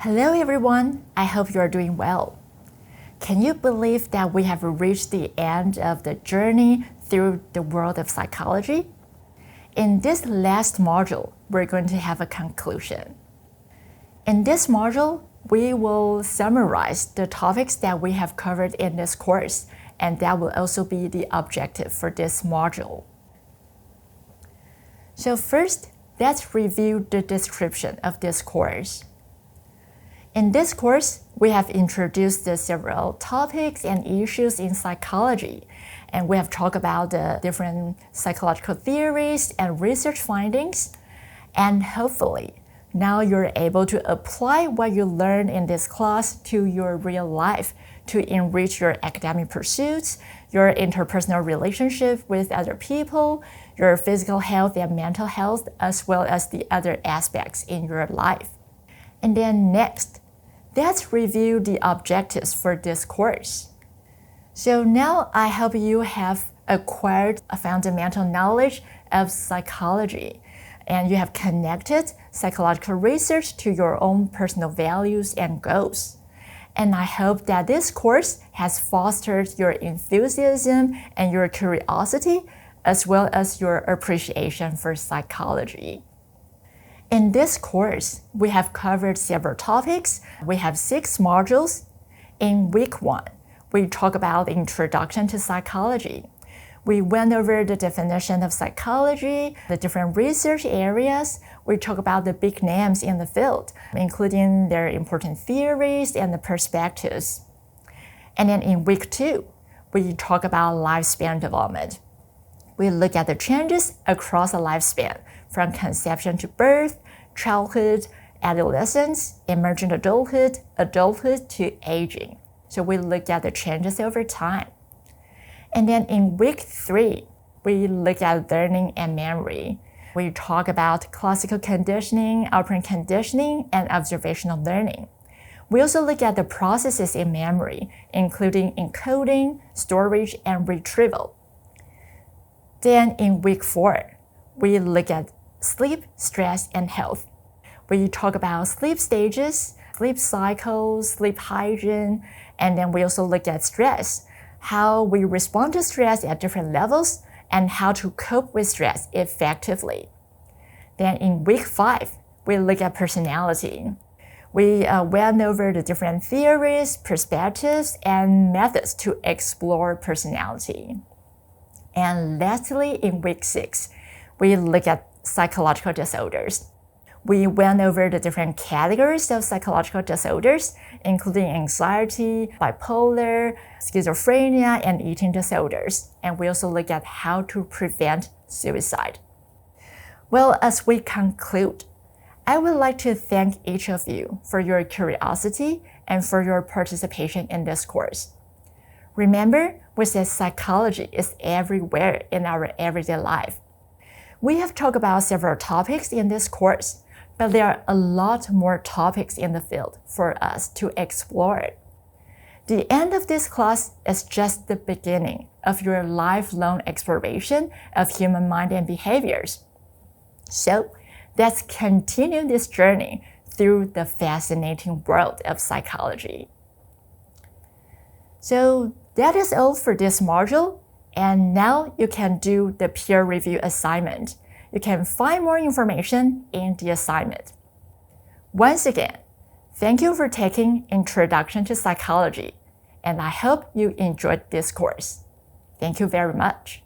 Hello everyone, I hope you are doing well. Can you believe that we have reached the end of the journey through the world of psychology? In this last module, we're going to have a conclusion. In this module, we will summarize the topics that we have covered in this course, and that will also be the objective for this module. So first, let's review the description of this course. In this course, we have introduced the several topics and issues in psychology, and we have talked about the different psychological theories and research findings, and hopefully, now you're able to apply what you learned in this class to your real life to enrich your academic pursuits, your interpersonal relationship with other people, your physical health and mental health, as well as the other aspects in your life. And then next, let's review the objectives for this course. So now I hope you have acquired a fundamental knowledge of psychology, and you have connected psychological research to your own personal values and goals. And I hope that this course has fostered your enthusiasm and your curiosity, as well as your appreciation for psychology. In this course, we have covered several topics. We have 6 modules. In week 1, we talk about the introduction to psychology. We went over the definition of psychology, the different research areas. We talk about the big names in the field, including their important theories and the perspectives. And then in week 2, we talk about lifespan development. We look at the changes across the lifespan, from conception to birth, childhood, adolescence, emergent adulthood, adulthood to aging. So we look at the changes over time. And then in week 3, we look at learning and memory. We talk about classical conditioning, operant conditioning, and observational learning. We also look at the processes in memory, including encoding, storage, and retrieval. Then in week 4, we look at sleep, stress, and health. We talk about sleep stages, sleep cycles, sleep hygiene, and then we also look at stress, how we respond to stress at different levels, and how to cope with stress effectively. Then in week 5, we look at personality. We went over the different theories, perspectives, and methods to explore personality. And lastly, in week 6, we look at psychological disorders. We went over the different categories of psychological disorders, including anxiety, bipolar, schizophrenia, and eating disorders. And we also look at how to prevent suicide. Well, as we conclude, I would like to thank each of you for your curiosity and for your participation in this course. Remember, we said psychology is everywhere in our everyday life. We have talked about several topics in this course, but there are a lot more topics in the field for us to explore. The end of this class is just the beginning of your lifelong exploration of human mind and behaviors. So let's continue this journey through the fascinating world of psychology. So that is all for this module, and now you can do the peer review assignment. You can find more information in the assignment. Once again, thank you for taking Introduction to Psychology, and I hope you enjoyed this course. Thank you very much.